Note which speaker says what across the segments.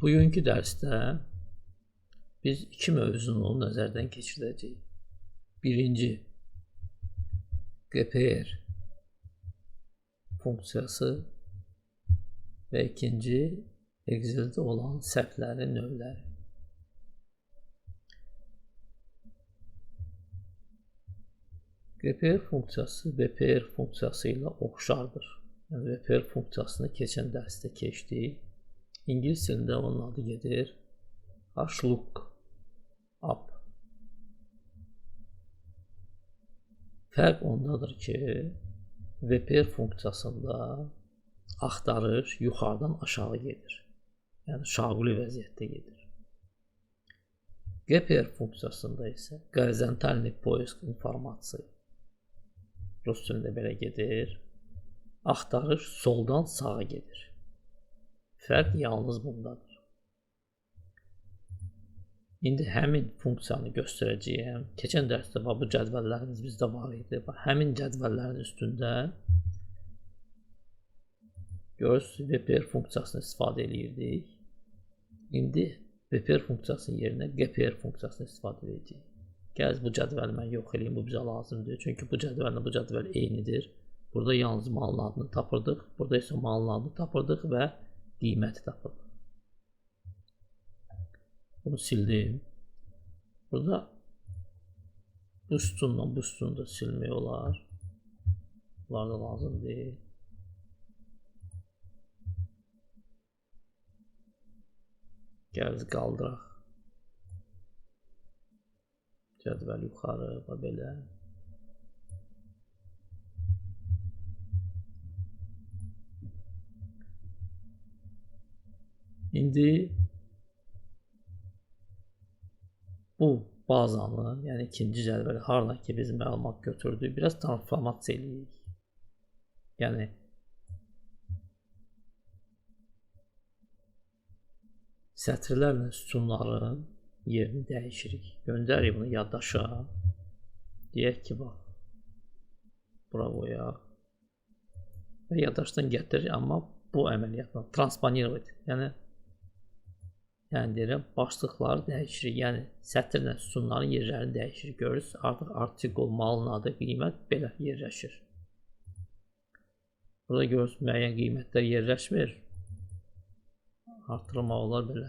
Speaker 1: Bugünkü dərsdə biz iki mövzunu nəzərdən keçirəcəyik. Birinci, GPR funksiyası və ikinci, Excel'də olan səhvlərin növləri. GPR funksiyası VPR funksiyası ilə oxşardır. Yəni, VPR funksiyasını keçən dərsdə keçdik. İngilis dilində onun adı gedir HLOOKUP. Fərq ondadır ki, VPR funksiyasında axtarış yuxarıdan aşağı gedir. Yəni, şaquli vəziyyətdə gedir. GPR funksiyasında isə qorizontalni poisk informasiya rus dilində belə gedir. Axtarış soldan sağa gedir. Fərq yalnız bundadır. İndi həmin funksiyanı göstərəcəyəm. Keçən dərsdə bu cədvəllərimiz bizdə var idi. Həmin cədvəllərin üstündə görürsünüz, VPR funksiyasını istifadə edirdik. İndi VPR funksiyasının yerinə GPR funksiyasını istifadə edəcəyik. Gəl bu cədvəli mən yox edeyim, bu bizə lazımdır. Çünki bu cədvəllə bu cədvəl eynidir. Burada yalnız malın adını tapırdıq. Burada isə malın adını tapırdıq və qiyməti tapırdıq. Bunu sildim. Burada bu sütunla bu sütunu da silmək olar. Bunlar da lazım deyil. Gəl biz qaldıraq. Cədvəl yuxarı və belə. İndi bu bazanı, yəni ikinci cədvəli haradan ki biz məlumat götürdük, biraz transformasiya edirik. Yəni sətirlərlə sütunların yerini dəyişirik. Göndərik bunu yaddaşa. Deyək ki, bax, bura qoyaq. Və yaddaşdan gətirir, amma bu əməliyyatla transponировать. Yəni deyirəm, başlıqları dəyişirik. Yəni sətirlə sütunların yerlərini dəyişirik. Görürsünüz, artıq artikul, malın adı, qiymət belə yerləşir. Burada görürsünüz, müəyyən qiymətlər yerləşmir. Artırmaq olar belə.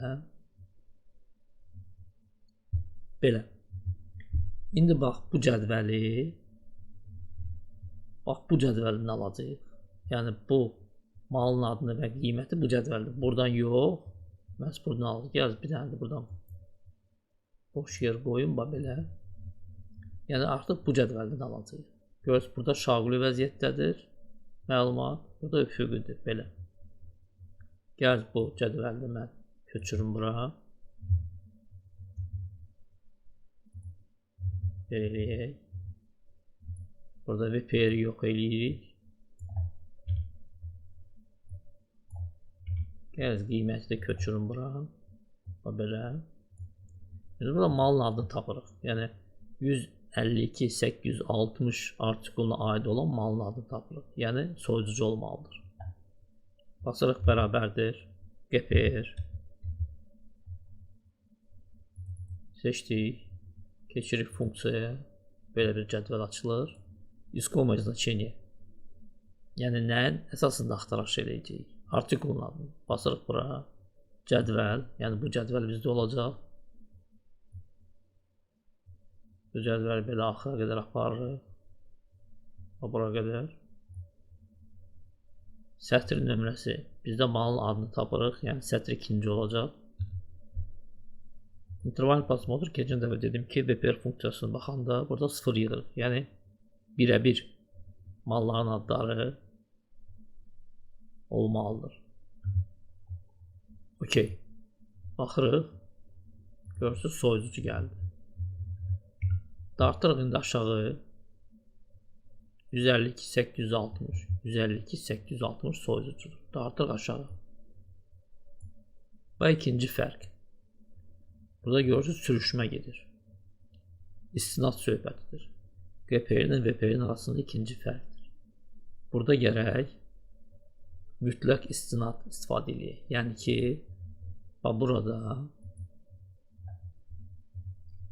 Speaker 1: Belə. İndi bax, bu cədvəlini alacağıq. Yəni, bu malın adını və qiyməti bu cədvəldir. Buradan yox, məhz buradan alırıq. Gəl, bir dənə də buradan boş yer qoyun, belə. Yəni, artıq bu cədvəldən alacağıq. Görürsünüz, burada şaquli vəziyyətdədir məlumat, burada üfüqüdür, belə. Gəl, bu cədvəldə mən köçürüm bura. Belə eləyək. Burada VPR-i yox eləyirik. Gəl, qiyməti də köçürüm bura. Belə. Biz burada malın adını tapırıq. Yəni 152.860 artikuluna aid olan malın adını tapırıq. Yəni soyuducu olmalıdır. Basırıq bərabərdir. GPR. Seçdik. Keçirik funksiyaya. Belə bir cədvəl açılır. İskomoy значение. Yəni nəyin əsasında axtarış edəcəyik? Artikulun adını. Basırıq bura. Cədvəl. Yəni bu cədvəl bizdə olacaq. Bu cədvəl belə axıra qədər aparırıq. Bura qədər. Sətr nömrəsi. Bizdə malın adını tapırıq. Yəni sətr ikinci olacaq. İnterval pasmodr keçən dəfə dedim ki, VPR funksiyasına baxanda burada 0 yığırıq. Yəni birə-bir malların adları olmalıdır. Okey. Baxırıq. Görürsünüz, soyuducu gəldi. Dartırıq indi aşağı. 152.860. 152.860 soyuducudur. Dartırıq aşağı. Və ikinci fərq. Burada görürsünüz, sürüşmə gedir. İstinad söhbətidir. GPR ilə VPR arasında ikinci fərqdir. Burada gərək mütləq istinad istifadə edək. Yəni ki, Bax burada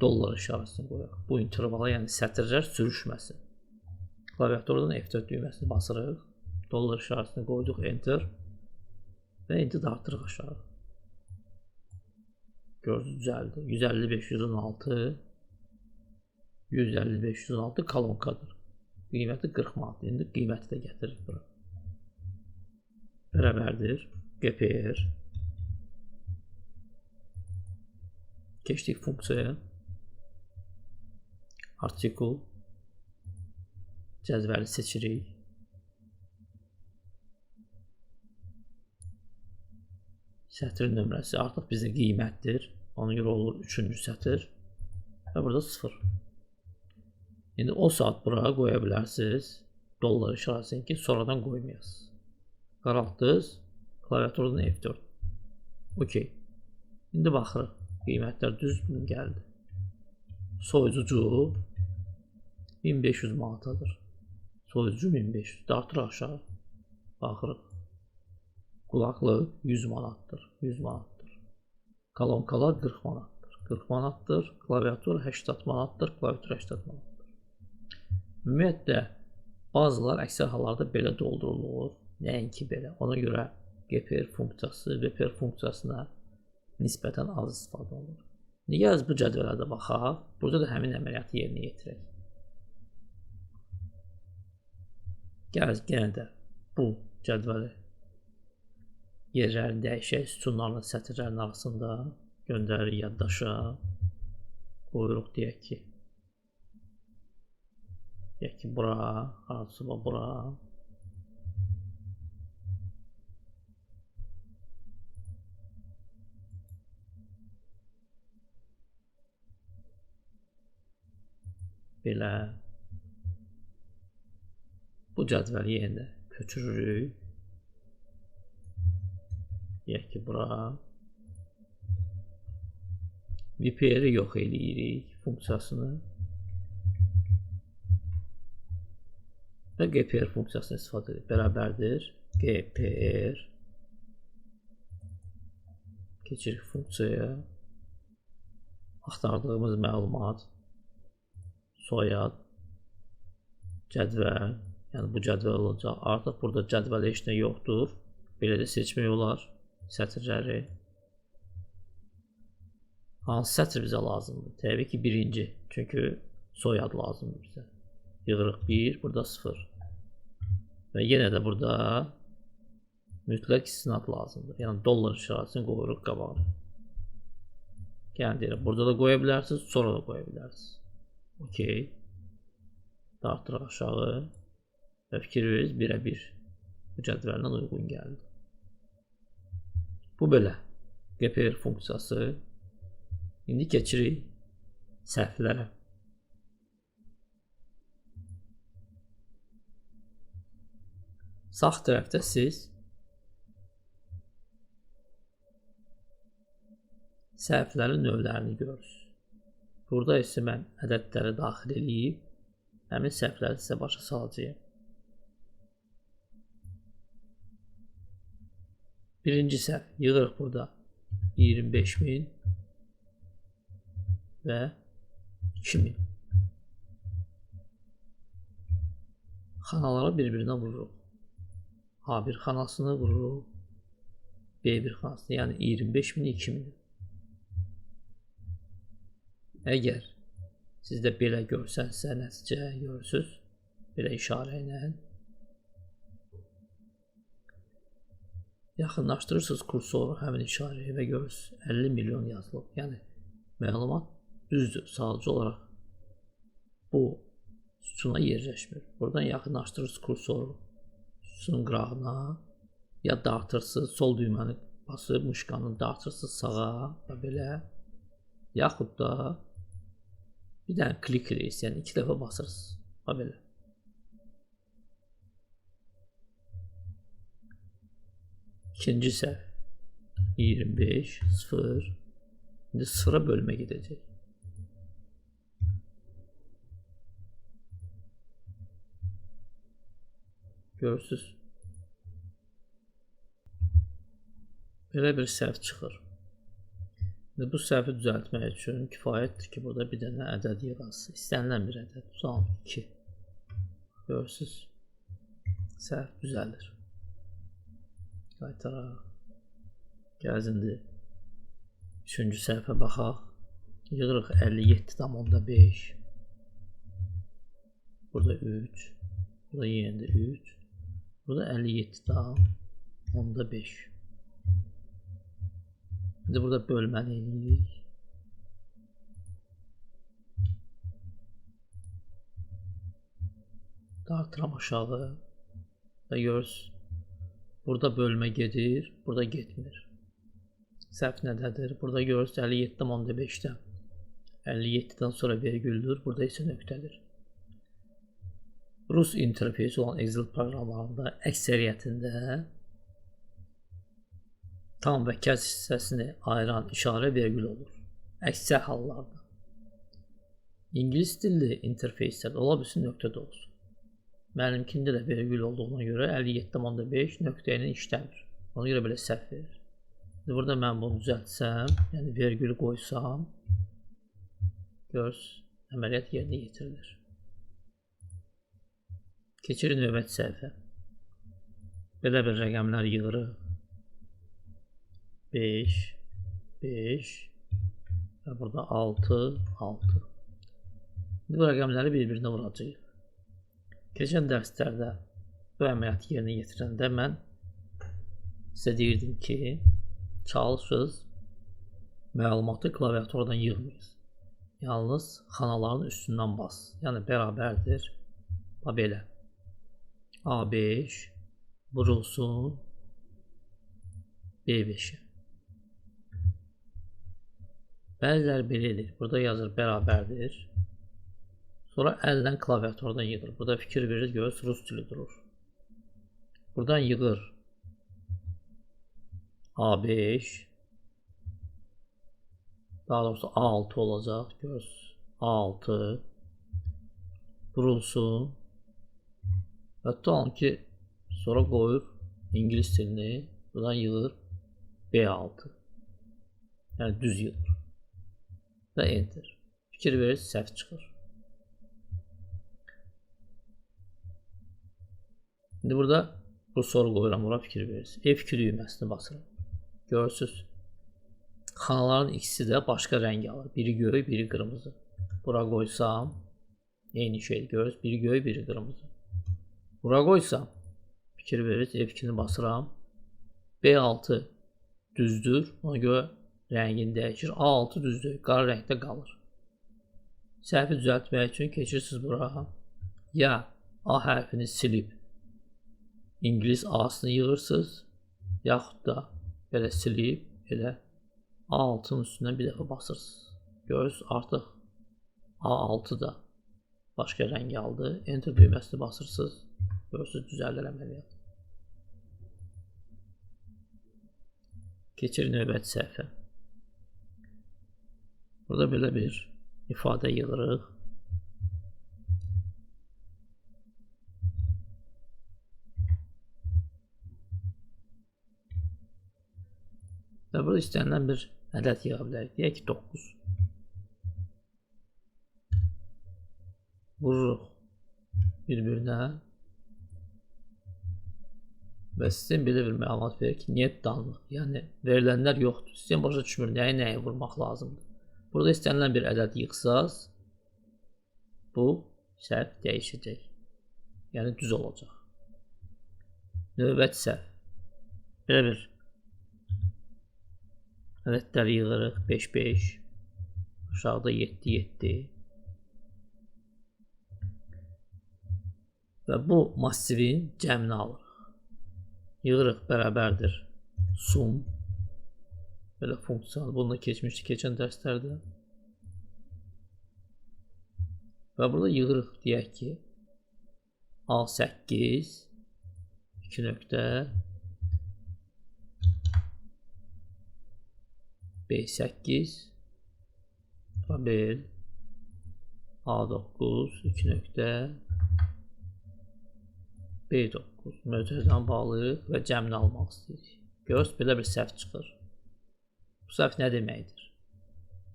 Speaker 1: dollar işarəsini qoyaq. Bu intervala, yəni sətirlər sürüşməsin. Klaviaturdan F4 düyməsini basırıq. Dollar işarəsini qoyduq, enter. Və indi dartırıq aşağı. Gördünüz, düzəldi. 155-116 155-116 kolonkadır. Qiyməti 40 manat. İndi qiyməti də gətiririk bura. Bərabərdir. GPR. Keçdik funksiyaya. Artikul. Cədvəli seçirik. Sətrin nömrəsi artıq bizdə qiymətdir. Ona görə olur 3-cü sətr. Və burada 0. İndi o saat buraya qoya bilərsiniz. Dollar işarəsini ki, sonradan qoymayasınız. Qaraltdınız. Klaviaturdan F4. Okey. İndi baxırıq. Qiymətlər düz gəldi. Soyucu 1500 manatadır. Soyucu 1500. Dartırıq aşağı. Baxırıq. Qulaqlıq 100 manatdır. 100 manatdır. Kolonkalar 40 manatdır. 40 manatdır. Klaviatur 80 manatdır. Klaviatur 80 manatdır. Ümumiyyətlə, bazılar əksər hallarda belə doldurulur. Nəinki belə. Ona görə GPR funksiyası, VPR funksiyasına nisbətən az istifadə olunur. Gəlin bu cədvələrdə baxaq. Burada da həmin əməliyyatı yerinə yetirək. Gəlin yenə də bu cədvəli yerlərini dəyişək. Sütunlarla sətirlərin arasında göndəririk yaddaşa. Qoyuruq deyək ki, bura, arası var bura. Belə. Bu cədvəli yenə köçürürük. Deyək ki, bura. VPR-i yox eləyirik funksiyasını. Və GPR funksiyasını istifadə edirik. Bərabərdir. GPR. Keçirik funksiyaya. Axtardığımız məlumat. Soyad. Cədvəl. Yəni bu cədvəl olacaq. Artıq burada cədvəl heç nə yoxdur. Belə də seçmək olar. Sətirləri. Hansı sətr bizə lazımdır? Təbii ki, birinci. Çünki soyad lazımdır bizə. Yığırıq 1, burada 0. Və yenə də burada mütləq istinad lazımdır. Yəni dollar işarəsini qoyuruq qabağa. Yəni deyirəm, burada da qoya bilərsiniz, sonra da qoya bilərsiniz. Okey. Dartırıq aşağı. Və fikir veririz, birə-bir bu cədvəllə uyğun gəldi. Bu belə. GPR funksiyası. İndi keçirik səhvlərə. Sağ tərəfdə siz səhvlərin növlərini görürsünüz. Burada isə mən ədədləri daxil edib həmin səhvləri sizə başa salacağım. Birinci səhv yığırıq burada 25.000 və 2.000. Xanalara bir-birinə vururuq. A1 xanasını vururuq. B1 xanasını, yəni 25.000, 2.000. Əgər sizdə belə görsənsə, nəticə görürsünüz, belə işarə ilə yaxınlaşdırırsınız kursoru həmin işarəyə və görürsünüz 50 milyon yazılıb. Yəni məlumat düzdür, sadəcə olaraq bu sütuna yerləşmir. Buradan yaxınlaşdırırsınız kursoru sütunun qırağına, ya dartırsınız, sol düyməni basıb muşqanı dartırsınız sağa və belə, yaxud da bir dənə klik edirsiniz, yəni 2 dəfə basırsınız və belə. İkinci səhv 25, 0. İndi 0-a bölmə gedəcək. Görürsünüz. Belə bir səhv çıxır. Bu səhvi düzəltmək üçün kifayətdir ki, burada bir dənə ədəd yığası. İstənilən bir ədəd. Tutalım 2. Görürsünüz. Səhv düzəlir. Qaytaraq. Gəzindi. Üçüncü səhvə baxaq. Yığırıq 57,5. Burada 3. Burada yenə də 3. Burada 57,5. Şimdi burada bölməni edirik. Dartıram aşağı. Və görürsünüz. Burada bölmə gedir, burada getmir. Səhv nədədir? Burada görürsünüz 57,5'dən. 57'dən sonra vergüldür, burada isə nöqtədir. Rus interfeysi olan Excel proqramlarında əksəriyyətində tam və kəsr hissəsini ayıran işarə vergül olur. Əksər hallarda. İngilis dilli interfeyslərdə ola bilsin nöqtədə olsun. Mənimkində də vergül olduğuna görə 57,5 nöqtə ilə işləmir. Ona görə belə səhv verir. Burada mən bunu düzəltsəm, yəni vergülü qoysam, görürsünüz, əməliyyat yerinə yetirilir. Keçirik növbəti səhvə. Belə bir rəqəmlər yığırıq. 5, 5 və burada 6, 6. Bu rəqəmləri bir-birinə vuracağıq. Keçən dərslərdə bu əməliyyatı yerinə yetirəndə mən sizə deyirdim ki, çalışırız məlumatı klaviaturdan yığmayız. Yalnız xanaların üstündən bas. Yəni bərabərdir. Belə. A5 vurulsun B5'e. Bəziləri belə edir. Burada yazır bərabərdir. Sonra əldən klaviaturdan yığır. Burada fikir verir, görürsünüz rus dili durur. Buradan yığır. A5 daha doğrusu A6 olacaq. Görürsünüz. A6 vurulsun. Və tutalım ki, sonra qoyur İngilis dilini. Buradan yığır B6. Yəni düz yığır. Və enter. Fikir verir, səhv çıxır. İndi burada bu soru qoyuram, bura fikir verirsiniz. F2 düyməsini basıram. Görürsünüz. Xanaların ikisi də başqa rəng alır. Biri göy, biri qırmızı. Bura qoysam eyni şeydir. Görürsünüz. Biri göy, biri qırmızı. Bura qoysam fikir verirsiniz. F2'ni basıram. B6 düzdür. Ona görə rəngini dəyişir. A6 düzdür. Qara rəngdə qalır. Səhvi düzəltmək üçün keçirsiniz bura. Ya A hərfini silib İngilis A-sını yığırsınız. Yaxud da belə silib elə A6'nın üstündən bir dəfə basırsınız. Görürsünüz artıq A6 da başqa rəng aldı. Enter düyməsini basırsınız. Görürsünüz düzəlir əməliyyat. Keçirin növbəti səhvə. Burada belə bir ifadə yığırıq. Və burada istənilən bir ədəd yığa bilərik. Deyək ki 9. Vururuq bir-birinə. Və sistem belə bir məlumat verir ki, niyə danlıq? Yəni verilənlər yoxdur. Sistem başa düşmür, nəyə vurmaq lazımdır. Burada istənilən bir ədəd yığsaz, bu səhv dəyişəcək. Yəni düz olacaq. Növbəti səhv. Belə bir ədədlər yığırıq. 5, 5. Aşağıda 7, 7. Və bu massivin cəmini alırıq. Yığırıq bərabərdir. Sum. Belə funksiyalı. Bununla keçmişdik keçən dərslərdə. Və burada yığırıq deyək ki A8 2 nöqtə B8 tabel A9 2 nöqtə B9 mötərizəni bağlayırıq və cəmini almaq istəyirik. Görürsünüz, belə bir səhv çıxır. Bu səhv nə deməkdir?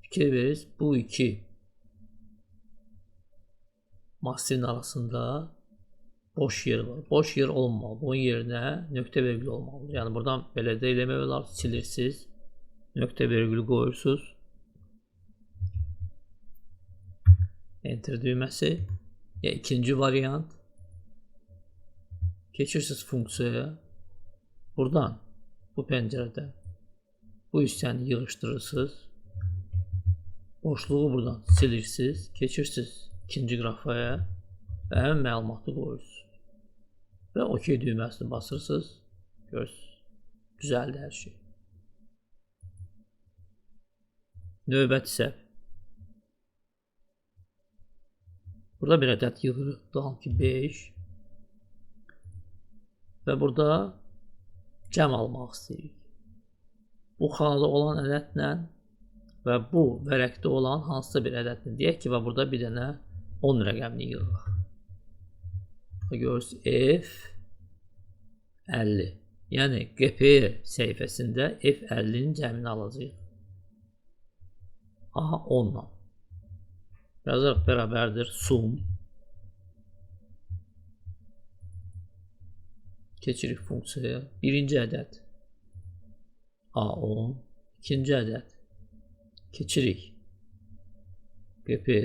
Speaker 1: Fikir verirsiniz. Bu iki massivin arasında boş yer var. Boş yer olmamalı. Bunun yerine nöqtə vergül olmalıdır. Yəni buradan belə də eləmək olar. Silirsiniz. Nöqtə vergülü qoyursunuz. Enter düyməsi. Ya ikinci variant. Keçirsiniz funksiyaya. Buradan bu pəncərədən bu hissəni yığışdırırsınız. Boşluğu buradan silirsiniz. Keçirsiniz ikinci qrafaya və həmin məlumatı qoyursunuz. Və OK düyməsini basırsınız. Görürsünüz. Düzəldi hər şey. Növbəti səhv. Burada bir ədəd yığırıq. Daxil ki 5. Və burada cəm almaq istəyirik. Bu xanada olan ədədlə və bu vərəqdə olan hansısa bir ədədlə deyək ki, və burada bir dənə 10 rəqəmini yığırıq. Görürsünüz F50. Yəni GP səhifəsində F50-nin cəmini alacağıq. Aha 10-la. Yazarıq bərabərdir sum. Keçirik funksiyaya. Birinci ədəd A10. İkinci ədəd. Keçirik. GP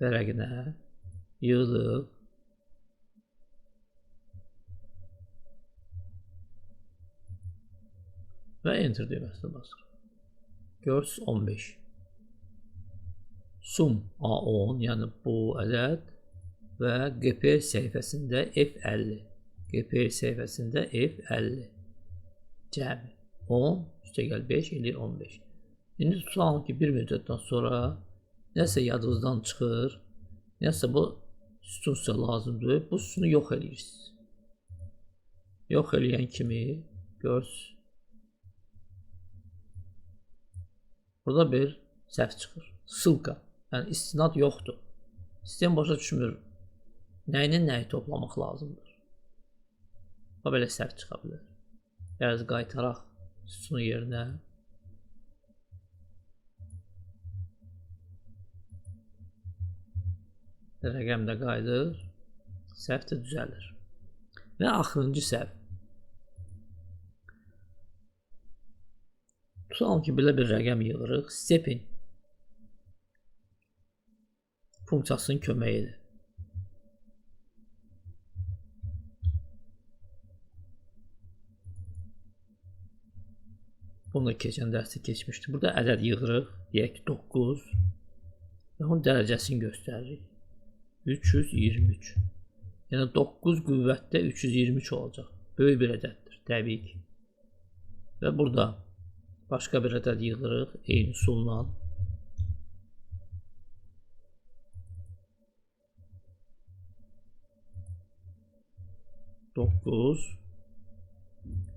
Speaker 1: vərəqinə. Yığdıq. Və enter düyməsini basırıq. Görürsünüz 15. Sum A10, yəni bu ədəd və GP səhifəsində F50. GP səhifəsində F50. Cəmi 10, üstəgəl 5 eləyir 15. İndi tutalım ki, bir müddətdən sonra nəsə yadınızdan çıxır, nəsə bu sütunsa lazımdır, bu sütunu yox eləyirsiniz. Yox eləyən kimi görürsünüz. Burada bir səhv çıxır. Sılqa. Yəni istinad yoxdur. Sistem başa düşmür. Nəyinin nəyi toplamaq lazımdır. Və belə səhv çıxa bilər. Biraz qaytaraq sütunu yerinə. Rəqəm də qayıdır. Səhv də düzəlir. Və axırıncı səhv. Tutalım ki, belə bir rəqəm yığırıq. Stepin funksiyasının köməyi ilə. Bunu da keçən dərsdə keçmişdi. Burada ədəd yığırıq. Deyək ki 9. Və onun dərəcəsini göstəririk. 323. Yəni 9 qüvvətdə 323 olacaq. Böyük bir ədəddir. Təbii ki. Və burada başqa bir ədəd yığırıq. Eyni üsulla.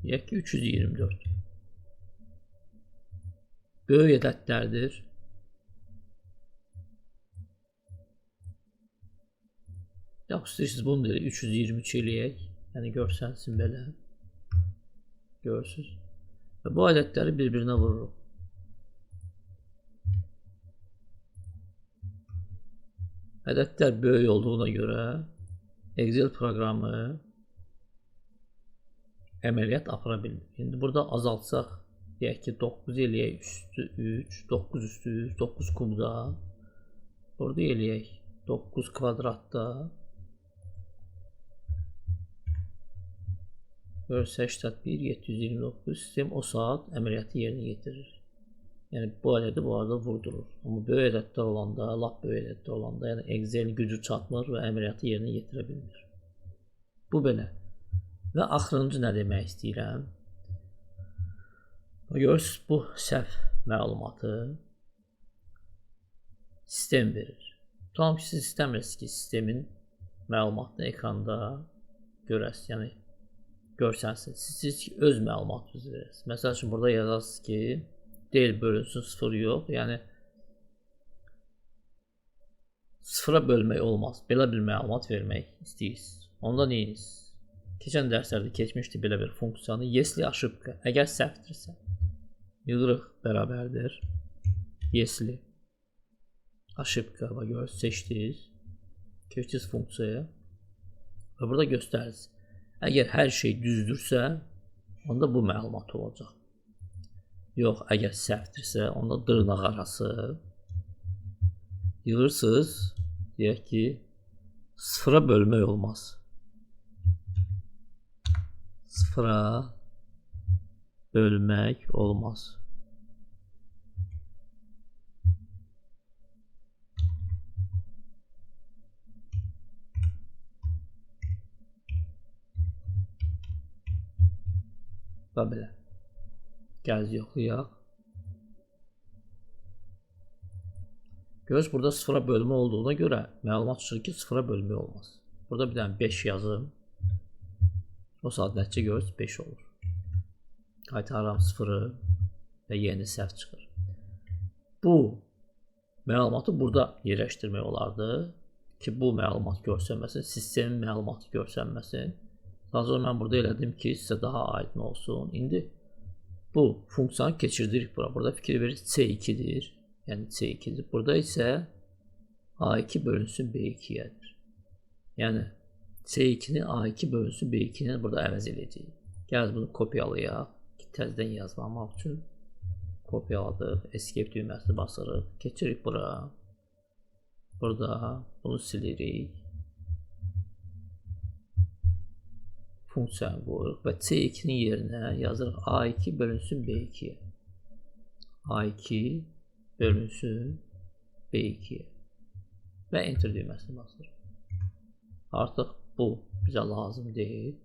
Speaker 1: Deyək ki 324. Böyük ədədlərdir. Yaxşı, istəyirsiniz bunu da 323 eləyək. Yəni görsənsin belə. Görürsünüz. Və bu ədədləri bir-birinə vururuq. Ədədlər böyük olduğuna görə Excel proqramı əməliyyat apara bilmir. İndi burada azaltsaq, deyək ki 9 eləyək üstü 3, 9 üstü 3, 9 kubda. Burada eləyək 9 kvadratda. Görsə 81, 729 sistem o saat əməliyyatı yerinə yetirir. Yəni bu ədədi bu arada vurdurur. Amma böyük ədədlər olanda, lap böyük ədədlər olanda, yəni Excel gücü çatmır və əməliyyatı yerinə yetirə bilmir. Bu belə. Və axırıncı nə demək istəyirəm? Görürsünüz, bu səhv məlumatı sistem verir. Tutalım ki, siz istəmirsiniz ki, sistemin məlumatını ekranda görəsiniz, yəni görsənsiniz. Siz öz məlumatınızı verirsiniz. Məsəl üçün, burada yazarsınız ki, deyil bölünsün, 0 yox. Yəni, 0-a bölmək olmaz. Belə bir məlumat vermək istəyirsiniz. Onda neyiniz? Keçən dərslərdə keçmişdi belə bir funksiyanı. Yesli aşıbqa. Əgər səhvdirsə, yığırıq bərabərdir. Yesli. Aşıpka ve göz seçtiniz. Keçdiniz funksiyaya. Ve burada göstəririz. Əgər hər şey düzdürsə, onda bu məlumat olacaq. Yox, əgər səhvdirsə, onda dırnaq arası yığırsınız. Deyək ki, sıfıra bölmək olmaz. Sıfıra bölmək olmaz. Və belə. Gəl yoxlayaq. Görürsünüz, burada sıfıra bölmə olduğuna görə məlumat çıxır ki, sıfıra bölmək olmaz. Burada bir dənə 5 yazım. O saat nəticə görürsünüz 5 olur. Qaytarıram sıfırı və yeni səhv çıxır. Bu məlumatı burada yerləşdirmək olardı ki, bu məlumat görsənməsin, sistemin məlumatı görsənməsin. Daha sonra mən burada elədim ki, sizə daha aydın olsun. İndi bu funksiyanı keçirdirik bura. Burada fikir verir C2'dir. Yəni C2'dir. Burada isə A2 bölünsün B2'yədir. Yəni C2'ni A2 bölünsün B2'ni burada əvəz edəcəyik. Gəl bunu kopyalayaq. Təzədən yazmamaq üçün kopyaladıq. Escape düyməsini basırıq. Keçirik bura. Burada bunu silirik. Funksiyanı qoyuruq və C2'nin yerinə yazırıq A2 bölünsün B2'yə. A2 bölünsün B2'yə və enter düyməsini basırıq. Artıq bu bizə lazım deyil.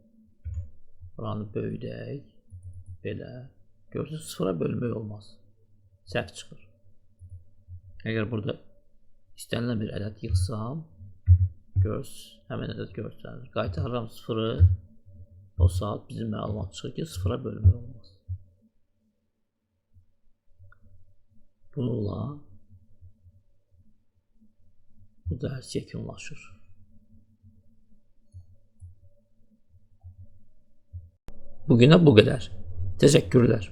Speaker 1: Buranı böyüdək. Belə. Görürsünüz, sıfıra bölmək olmaz. Səhv çıxır. Əgər burada istənilən bir ədəd yığsam, görürsünüz, həmin ədəd görsənir. Qaytarıram sıfırı. O saat bizim məlumat çıxır ki, sıfıra bölmək olmaz. Bununla bu dərs yekunlaşır. Bugünə bu qədər. Təşəkkürlər.